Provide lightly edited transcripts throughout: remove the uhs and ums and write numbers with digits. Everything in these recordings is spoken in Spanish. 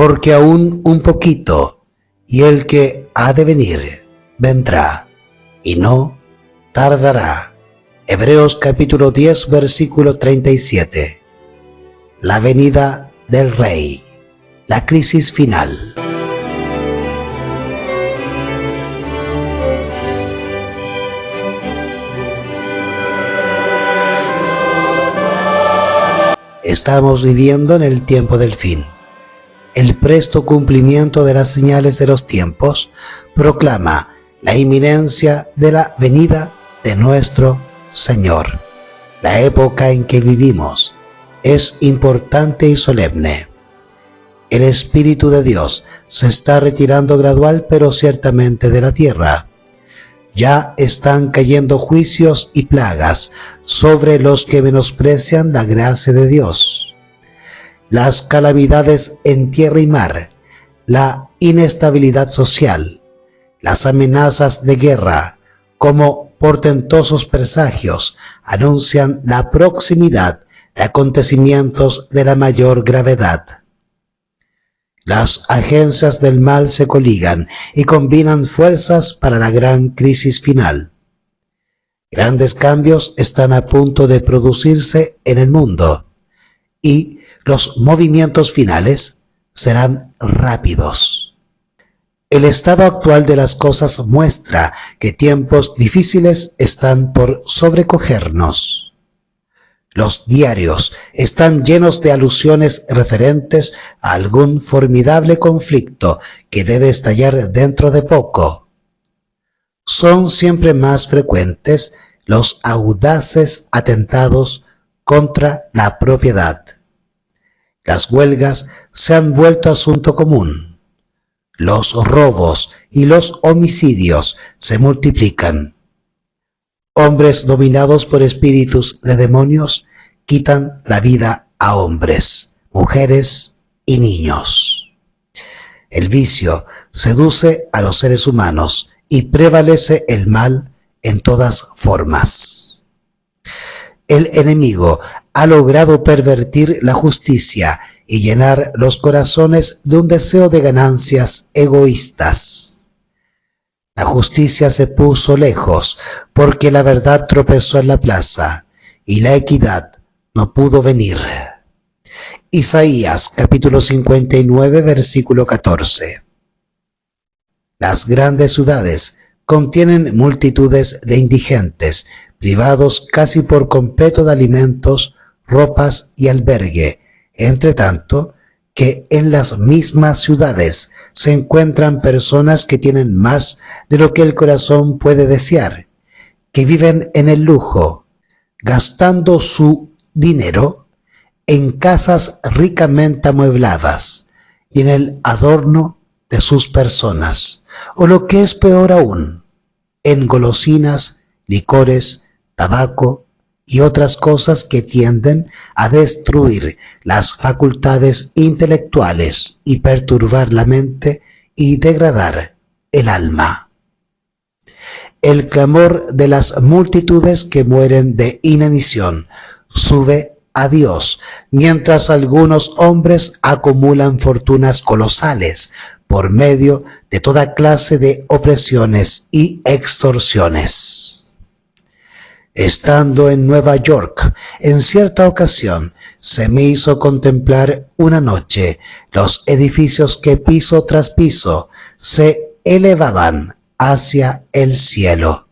porque aún un poquito, y el que ha de venir vendrá, y no tardará. Hebreos capítulo 10, versículo 37. La venida del Rey, la crisis final. Estamos viviendo en el tiempo del fin. El presto cumplimiento de las señales de los tiempos proclama la inminencia de la venida de nuestro Señor. La época en que vivimos es importante y solemne. El Espíritu de Dios se está retirando gradual pero ciertamente de la tierra. Ya están cayendo juicios y plagas sobre los que menosprecian la gracia de Dios. Las calamidades en tierra y mar, la inestabilidad social, las amenazas de guerra, como portentosos presagios, anuncian la proximidad de acontecimientos de la mayor gravedad. Las agencias del mal se coligan y combinan fuerzas para la gran crisis final. Grandes cambios están a punto de producirse en el mundo y los movimientos finales serán rápidos. El estado actual de las cosas muestra que tiempos difíciles están por sobrecogernos. Los diarios están llenos de alusiones referentes a algún formidable conflicto que debe estallar dentro de poco. Son siempre más frecuentes los audaces atentados contra la propiedad. Las huelgas se han vuelto asunto común. Los robos y los homicidios se multiplican. Hombres dominados por espíritus de demonios quitan la vida a hombres, mujeres y niños. El vicio seduce a los seres humanos y prevalece el mal en todas formas. El enemigo ha logrado pervertir la justicia y llenar los corazones de un deseo de ganancias egoístas. La justicia se puso lejos porque la verdad tropezó en la plaza y la equidad no pudo venir. Isaías capítulo 59 versículo 14. Las grandes ciudades contienen multitudes de indigentes, privados casi por completo de alimentos, ropas y albergue. Entre tanto, que en las mismas ciudades se encuentran personas que tienen más de lo que el corazón puede desear, que viven en el lujo, gastando su dinero en casas ricamente amuebladas y en el adorno de sus personas, o lo que es peor aún, en golosinas, licores, tabaco y otras cosas que tienden a destruir las facultades intelectuales y perturbar la mente y degradar el alma. El clamor de las multitudes que mueren de inanición sube a Dios, mientras algunos hombres acumulan fortunas colosales por medio de toda clase de opresiones y extorsiones. Estando en Nueva York, en cierta ocasión, se me hizo contemplar una noche los edificios que piso tras piso se elevaban hacia el cielo.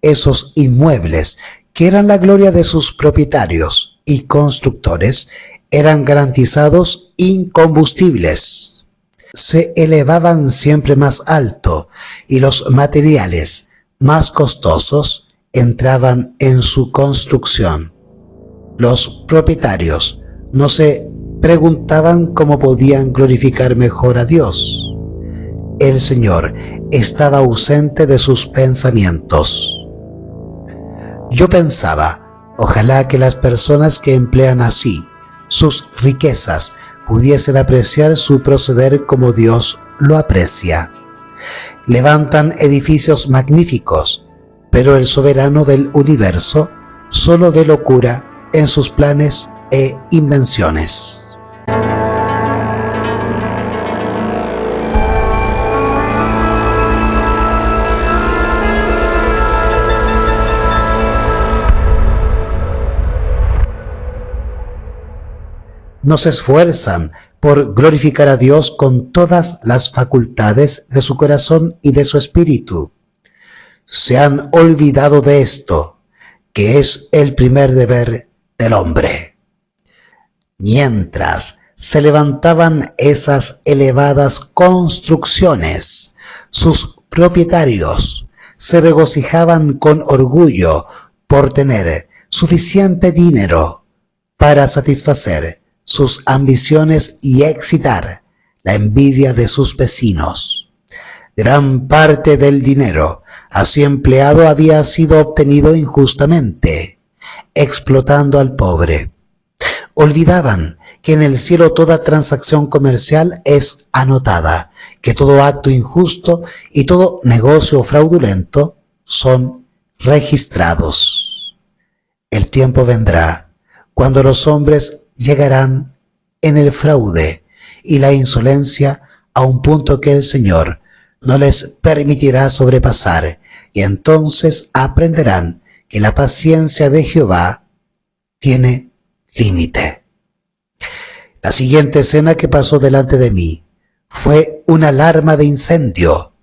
Esos inmuebles, que eran la gloria de sus propietarios y constructores, eran garantizados incombustibles. Se elevaban siempre más alto y los materiales más costosos entraban en su construcción. Los propietarios no se preguntaban cómo podían glorificar mejor a Dios. El Señor estaba ausente de sus pensamientos. Yo pensaba, ojalá que las personas que emplean así sus riquezas pudiesen apreciar su proceder como Dios lo aprecia. Levantan edificios magníficos, pero el soberano del universo solo ve locura en sus planes e invenciones. no se esfuerzan por glorificar a Dios con todas las facultades de su corazón y de su espíritu. Se han olvidado de esto, que es el primer deber del hombre. Mientras se levantaban esas elevadas construcciones, sus propietarios se regocijaban con orgullo por tener suficiente dinero para satisfacer sus ambiciones y excitar la envidia de sus vecinos. Gran parte del dinero así empleado había sido obtenido injustamente, explotando al pobre. Olvidaban que en el cielo toda transacción comercial es anotada, que todo acto injusto y todo negocio fraudulento son registrados. El tiempo vendrá cuando los hombres llegarán en el fraude y la insolencia a un punto que el Señor no les permitirá sobrepasar, y entonces aprenderán que la paciencia de Jehová tiene límite. La siguiente escena que pasó delante de mí fue una alarma de incendio.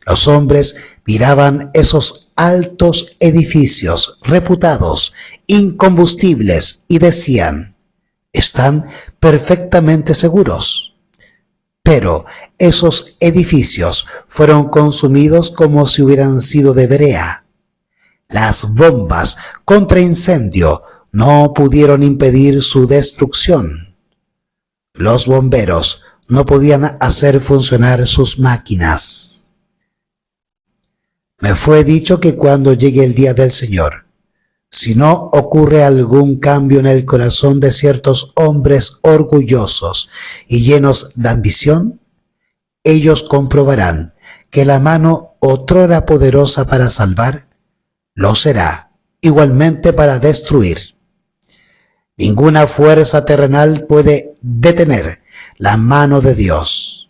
Los hombres miraban esos altos edificios reputados incombustibles y decían: están perfectamente seguros. Pero esos edificios fueron consumidos como si hubieran sido de brea. Las bombas contra incendio no pudieron impedir su destrucción. Los bomberos no podían hacer funcionar sus máquinas. Me fue dicho que cuando llegue el día del Señor, si no ocurre algún cambio en el corazón de ciertos hombres orgullosos y llenos de ambición, ellos comprobarán que la mano otrora poderosa para salvar, lo será igualmente para destruir. Ninguna fuerza terrenal puede detener la mano de Dios.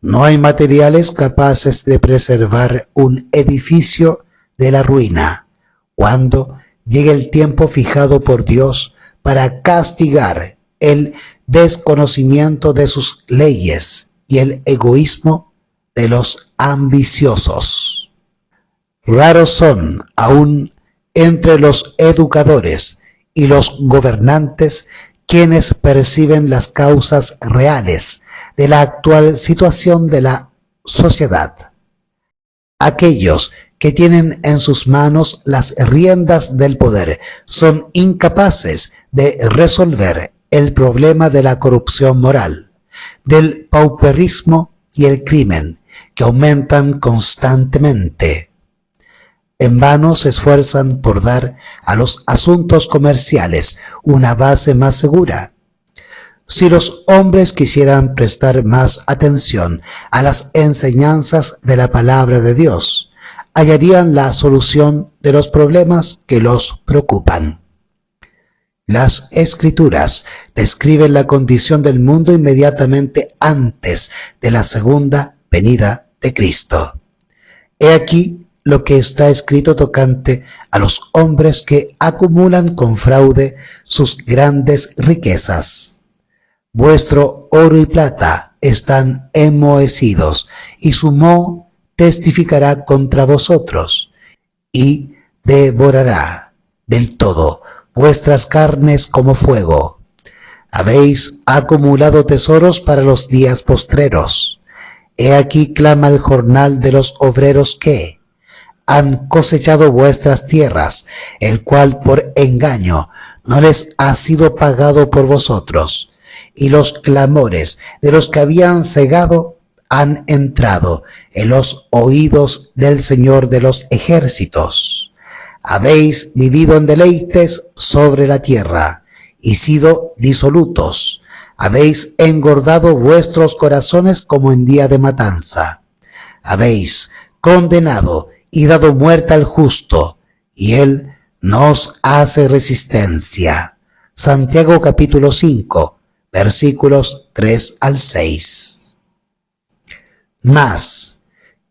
No hay materiales capaces de preservar un edificio de la ruina cuando llegue el tiempo fijado por Dios para castigar el desconocimiento de sus leyes y el egoísmo de los ambiciosos. Raros son aún entre los educadores y los gobernantes quienes perciben las causas reales de la actual situación de la sociedad. Aquellos que tienen en sus manos las riendas del poder son incapaces de resolver el problema de la corrupción moral, del pauperismo y el crimen, que aumentan constantemente. En vano se esfuerzan por dar a los asuntos comerciales una base más segura. Si los hombres quisieran prestar más atención a las enseñanzas de la palabra de Dios, hallarían la solución de los problemas que los preocupan. Las Escrituras describen la condición del mundo inmediatamente antes de la segunda venida de Cristo. He aquí lo que está escrito tocante a los hombres que acumulan con fraude sus grandes riquezas. Vuestro oro y plata están enmohecidos, y su moho testificará contra vosotros, y devorará del todo vuestras carnes como fuego. Habéis acumulado tesoros para los días postreros. He aquí clama el jornal de los obreros que han cosechado vuestras tierras, el cual por engaño no les ha sido pagado por vosotros, y los clamores de los que habían cegado han entrado en los oídos del Señor de los ejércitos. Habéis vivido en deleites sobre la tierra y sido disolutos. Habéis engordado vuestros corazones como en día de matanza. Habéis condenado y dado muerte al justo, y él no os hace resistencia. Santiago capítulo 5, versículos 3 al 6. Mas,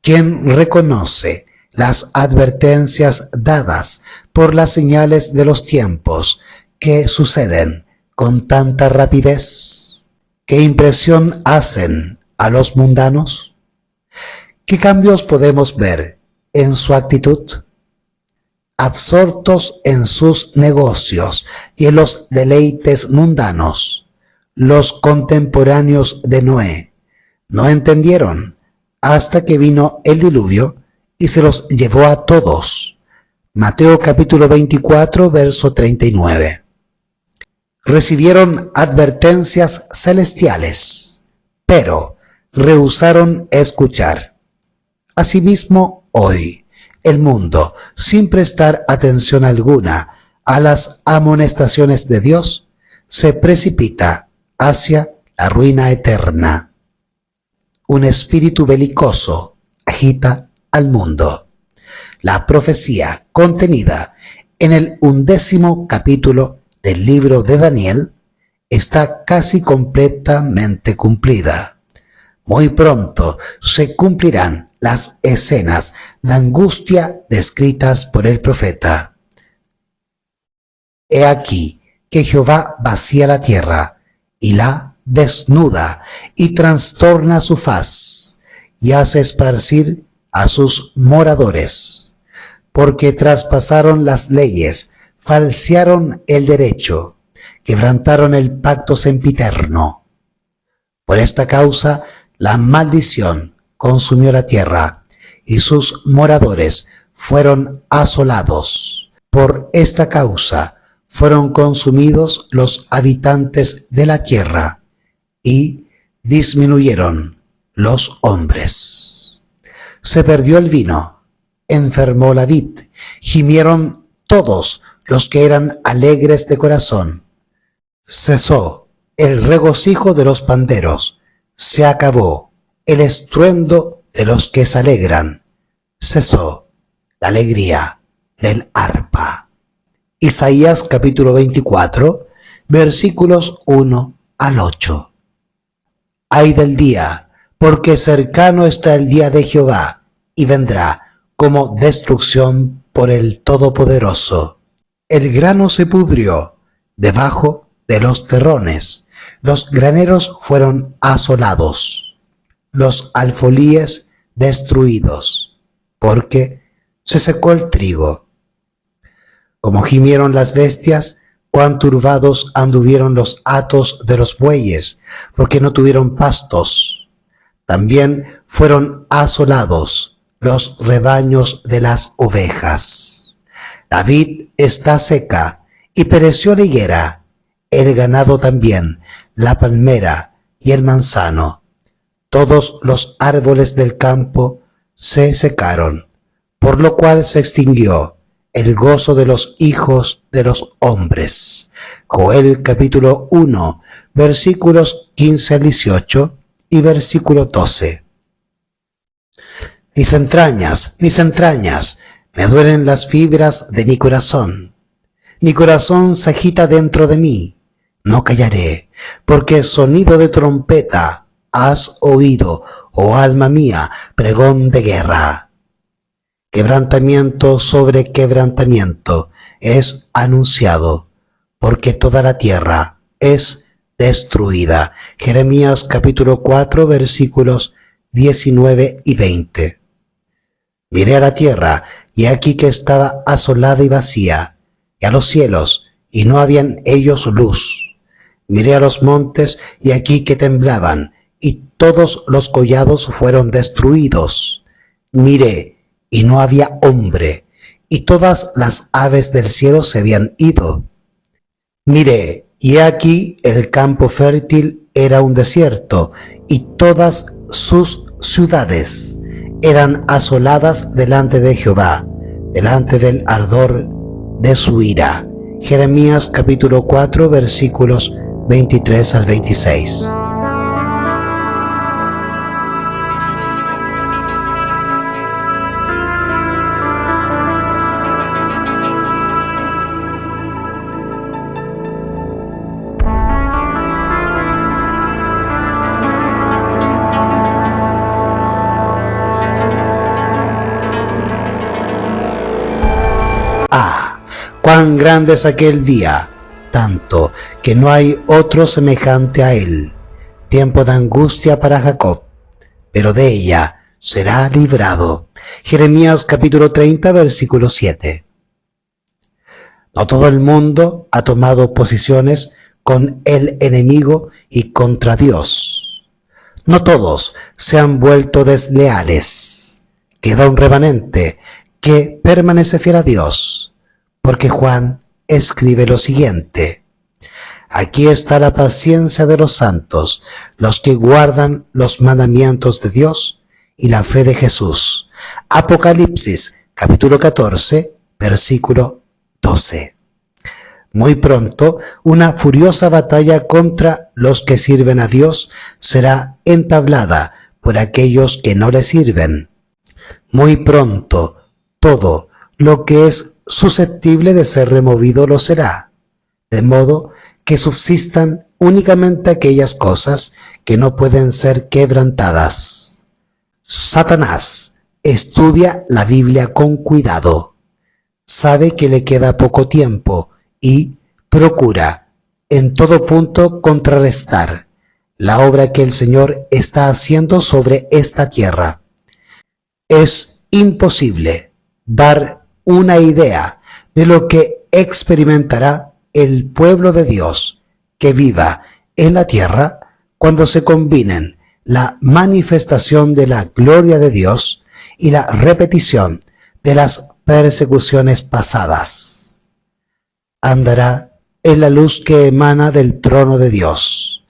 quien reconoce las advertencias dadas por las señales de los tiempos que suceden, con tanta rapidez? ¿Qué impresión hacen a los mundanos? ¿Qué cambios podemos ver en su actitud? Absortos en sus negocios y en los deleites mundanos, los contemporáneos de Noé no entendieron hasta que vino el diluvio y se los llevó a todos. Mateo capítulo 24, verso 39. Recibieron advertencias celestiales, pero rehusaron escuchar. Asimismo, hoy, el mundo, sin prestar atención alguna a las amonestaciones de Dios, se precipita hacia la ruina eterna. Un espíritu belicoso agita al mundo. La profecía contenida en el 11º capítulo del libro de Daniel está casi completamente cumplida. Muy pronto se cumplirán las escenas de angustia descritas por el profeta. He aquí que Jehová vacía la tierra y la desnuda y trastorna su faz y hace esparcir a sus moradores, porque traspasaron las leyes, falsearon el derecho, quebrantaron el pacto sempiterno. Por esta causa la maldición consumió la tierra y sus moradores fueron asolados. Por esta causa fueron consumidos los habitantes de la tierra y disminuyeron los hombres. Se perdió el vino, enfermó la vid, gimieron todos los que eran alegres de corazón. Cesó el regocijo de los panderos, se acabó el estruendo de los que se alegran, cesó la alegría del arpa. Isaías capítulo 24, versículos 1 al 8. Ay del día, porque cercano está el día de Jehová, y vendrá como destrucción por el Todopoderoso. El grano se pudrió debajo de los terrones, los graneros fueron asolados, los alfolíes destruidos, porque se secó el trigo. Como gimieron las bestias, cuán turbados anduvieron los hatos de los bueyes, porque no tuvieron pastos. También fueron asolados los rebaños de las ovejas. La vid está seca y pereció la higuera, el ganado también, la palmera y el manzano. Todos los árboles del campo se secaron, por lo cual se extinguió el gozo de los hijos de los hombres. Joel capítulo 1, versículos 15 al 18 y versículo 12. Mis entrañas, me duelen las fibras de mi corazón. Mi corazón se agita dentro de mí. No callaré, porque sonido de trompeta has oído, oh alma mía, pregón de guerra. Quebrantamiento sobre quebrantamiento es anunciado, porque toda la tierra es destruida. Jeremías capítulo 4, versículos 19 y 20. Miré a la tierra, y aquí que estaba asolada y vacía, y a los cielos, y no habían ellos luz. Miré a los montes, y aquí que temblaban, y todos los collados fueron destruidos. Miré, y no había hombre, y todas las aves del cielo se habían ido. Miré, y aquí el campo fértil era un desierto, y todas sus ciudades eran asoladas delante de Jehová, delante del ardor de su ira. Jeremías capítulo 4, versículos 23 al 26. Cuán grande es aquel día, tanto que no hay otro semejante a él. Tiempo de angustia para Jacob, pero de ella será librado. Jeremías capítulo 30, versículo 7. No todo el mundo ha tomado posiciones con el enemigo y contra Dios. No todos se han vuelto desleales. Queda un remanente que permanece fiel a Dios, porque Juan escribe lo siguiente: aquí está la paciencia de los santos, los que guardan los mandamientos de Dios y la fe de Jesús. Apocalipsis capítulo 14, versículo 12. Muy pronto, una furiosa batalla contra los que sirven a Dios será entablada por aquellos que no le sirven. Muy pronto, todo lo que es susceptible de ser removido lo será, de modo que subsistan únicamente aquellas cosas que no pueden ser quebrantadas. Satanás estudia la Biblia con cuidado, sabe que le queda poco tiempo y procura en todo punto contrarrestar la obra que el Señor está haciendo sobre esta tierra. Es imposible dar una idea de lo que experimentará el pueblo de Dios que viva en la tierra cuando se combinen la manifestación de la gloria de Dios y la repetición de las persecuciones pasadas. Andará en la luz que emana del trono de Dios.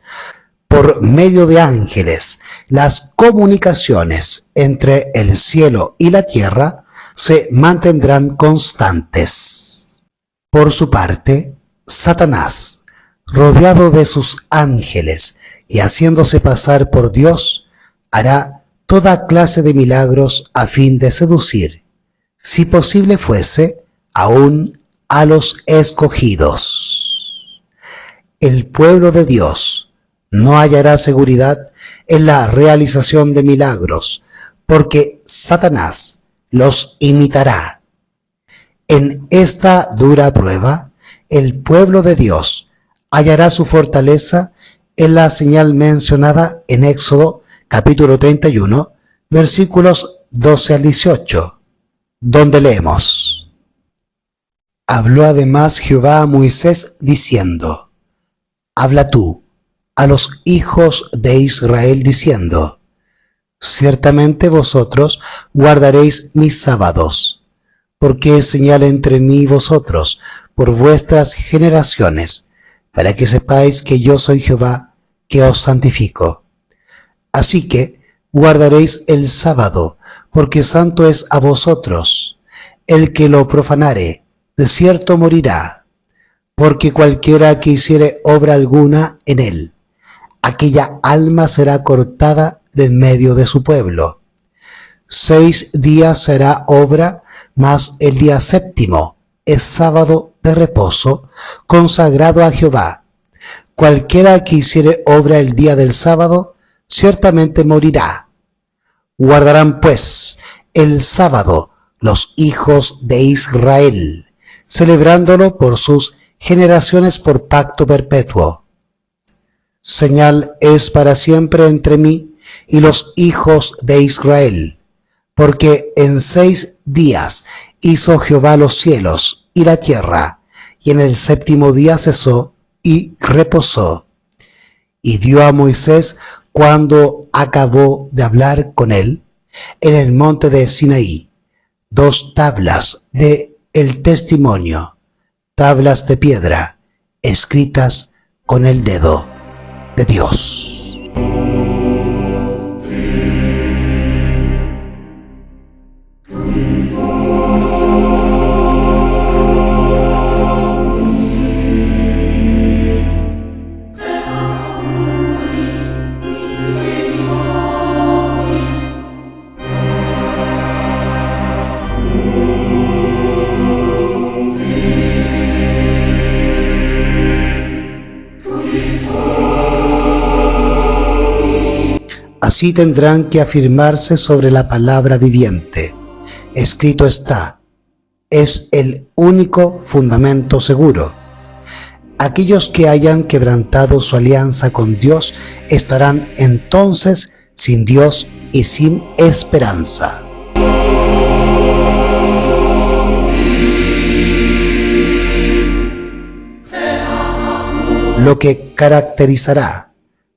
Por medio de ángeles, las comunicaciones entre el cielo y la tierra se mantendrán constantes. Por su parte, Satanás, rodeado de sus ángeles y haciéndose pasar por Dios, hará toda clase de milagros a fin de seducir, si posible fuese, aún a los escogidos. El pueblo de Dios no hallará seguridad en la realización de milagros, porque Satanás los imitará. En esta dura prueba, el pueblo de Dios hallará su fortaleza en la señal mencionada en Éxodo capítulo 31, versículos 12 al 18, donde leemos: habló además Jehová a Moisés diciendo: habla tú a los hijos de Israel diciendo: ciertamente vosotros guardaréis mis sábados, porque es señal entre mí y vosotros por vuestras generaciones, para que sepáis que yo soy Jehová, que os santifico. Así que guardaréis el sábado, porque santo es a vosotros. El que lo profanare, de cierto morirá, porque cualquiera que hiciere obra alguna en él, aquella alma será cortada de en medio de su pueblo. 6 días será obra, mas el día séptimo es sábado de reposo, consagrado a Jehová. Cualquiera que hiciere obra el día del sábado, ciertamente morirá. Guardarán pues el sábado los hijos de Israel, celebrándolo por sus generaciones por pacto perpetuo. Señal es para siempre entre mí y los hijos de Israel, porque en 6 días hizo Jehová los cielos y la tierra, y en el séptimo día cesó y reposó. Y dio a Moisés, cuando acabó de hablar con él, en el monte de Sinaí, 2 tablas de el testimonio, tablas de piedra, escritas con el dedo de Dios. Así tendrán que afirmarse sobre la palabra viviente. Escrito está, es el único fundamento seguro. Aquellos que hayan quebrantado su alianza con Dios estarán entonces sin Dios y sin esperanza. Lo que caracterizará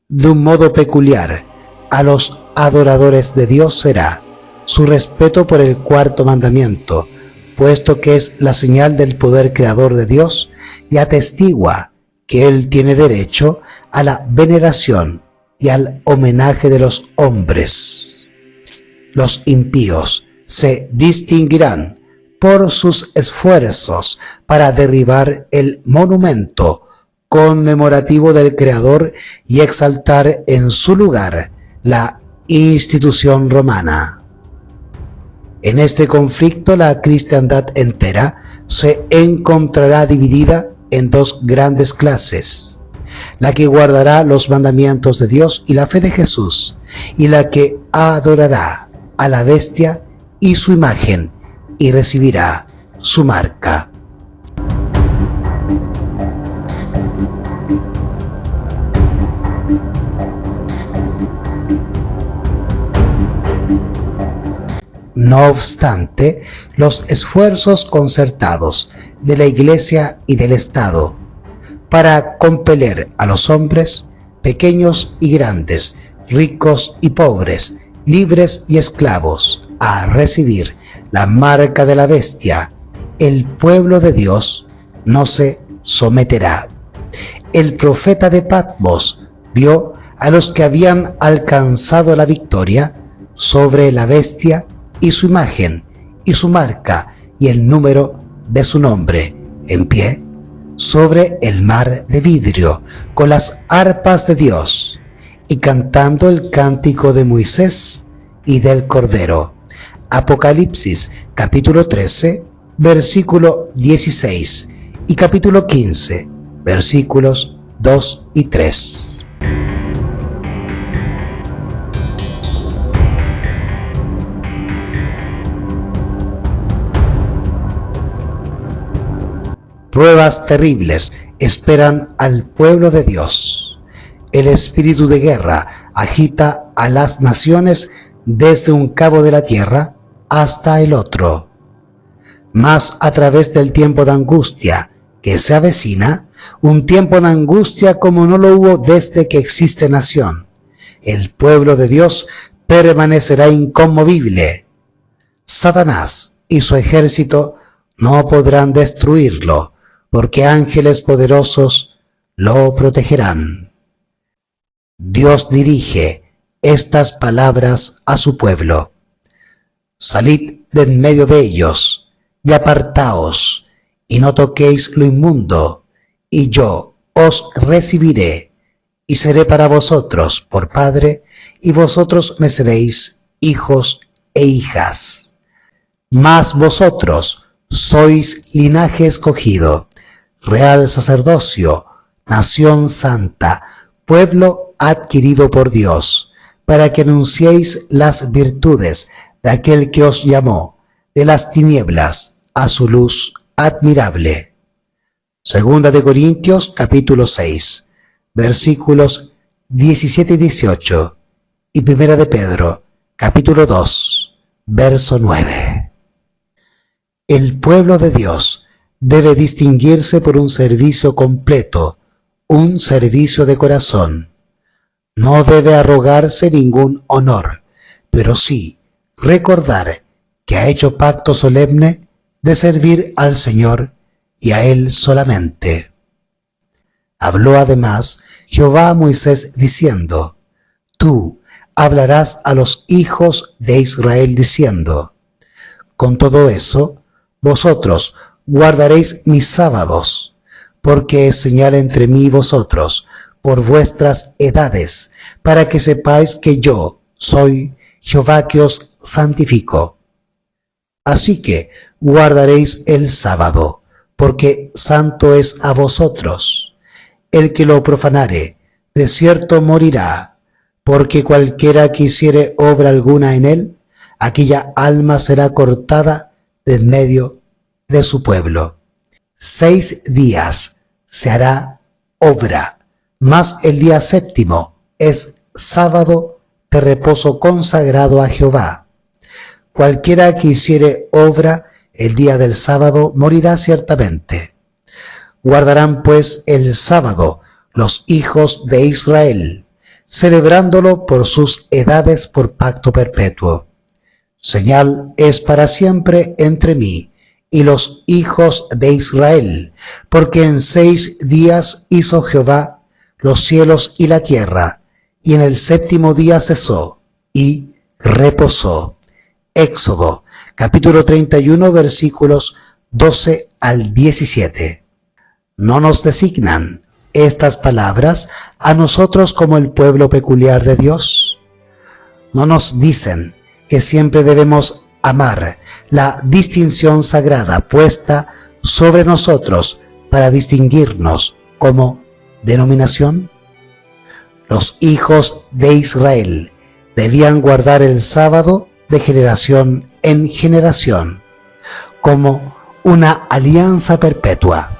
de un modo peculiar a los adoradores de Dios será su respeto por el cuarto mandamiento, puesto que es la señal del poder creador de Dios y atestigua que Él tiene derecho a la veneración y al homenaje de los hombres. Los impíos se distinguirán por sus esfuerzos para derribar el monumento conmemorativo del Creador y exaltar en su lugar la institución romana. En este conflicto la cristiandad entera se encontrará dividida en dos grandes clases: la que guardará los mandamientos de Dios y la fe de Jesús, y la que adorará a la bestia y su imagen y recibirá su marca. No obstante, los esfuerzos concertados de la Iglesia y del Estado para compeler a los hombres, pequeños y grandes, ricos y pobres, libres y esclavos, a recibir la marca de la bestia, el pueblo de Dios no se someterá. El profeta de Patmos vio a los que habían alcanzado la victoria sobre la bestia y su imagen y su marca y el número de su nombre, en pie sobre el mar de vidrio, con las arpas de Dios y cantando el cántico de Moisés y del Cordero. Apocalipsis capítulo 13, versículo 16 y capítulo 15, versículos 2 y 3. Pruebas terribles esperan al pueblo de Dios. El espíritu de guerra agita a las naciones desde un cabo de la tierra hasta el otro. Mas a través del tiempo de angustia que se avecina, un tiempo de angustia como no lo hubo desde que existe nación, el pueblo de Dios permanecerá inconmovible. Satanás y su ejército no podrán destruirlo, porque ángeles poderosos lo protegerán. Dios dirige estas palabras a su pueblo: salid de en medio de ellos y apartaos, y no toquéis lo inmundo, y yo os recibiré, y seré para vosotros por padre, y vosotros me seréis hijos e hijas. Mas vosotros sois linaje escogido, real sacerdocio, nación santa, pueblo adquirido por Dios, para que anunciéis las virtudes de aquel que os llamó de las tinieblas a su luz admirable. Segunda de Corintios capítulo 6, versículos 17 y 18, y Primera de Pedro capítulo 2, verso 9. El pueblo de Dios debe distinguirse por un servicio completo, un servicio de corazón. No debe arrogarse ningún honor, pero sí recordar que ha hecho pacto solemne de servir al Señor y a Él solamente. Habló además Jehová a Moisés diciendo: Tú hablarás a los hijos de Israel diciendo: Con todo eso, vosotros guardaréis mis sábados, porque es señal entre mí y vosotros por vuestras edades, para que sepáis que yo soy Jehová que os santifico. Así que guardaréis el sábado, porque santo es a vosotros. El que lo profanare, de cierto morirá, porque cualquiera que hiciere obra alguna en él, aquella alma será cortada de en medio de su pueblo. 6 días se hará obra, mas el día séptimo es sábado de reposo consagrado a Jehová. Cualquiera que hiciere obra el día del sábado morirá ciertamente. Guardarán pues el sábado los hijos de Israel, celebrándolo por sus edades por pacto perpetuo. Señal es para siempre entre mí y los hijos de Israel, porque en 6 días hizo Jehová los cielos y la tierra, y en el séptimo día cesó y reposó. Éxodo, capítulo 31, versículos 12 al 17. No nos designan estas palabras a nosotros como el pueblo peculiar de Dios. No nos dicen que siempre debemos amar la distinción sagrada puesta sobre nosotros para distinguirnos como denominación. Los hijos de Israel debían guardar el sábado de generación en generación como una alianza perpetua.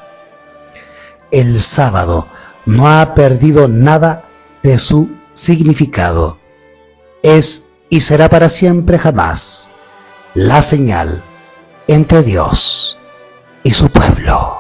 El sábado no ha perdido nada de su significado. Es y será para siempre jamás la señal entre Dios y su pueblo.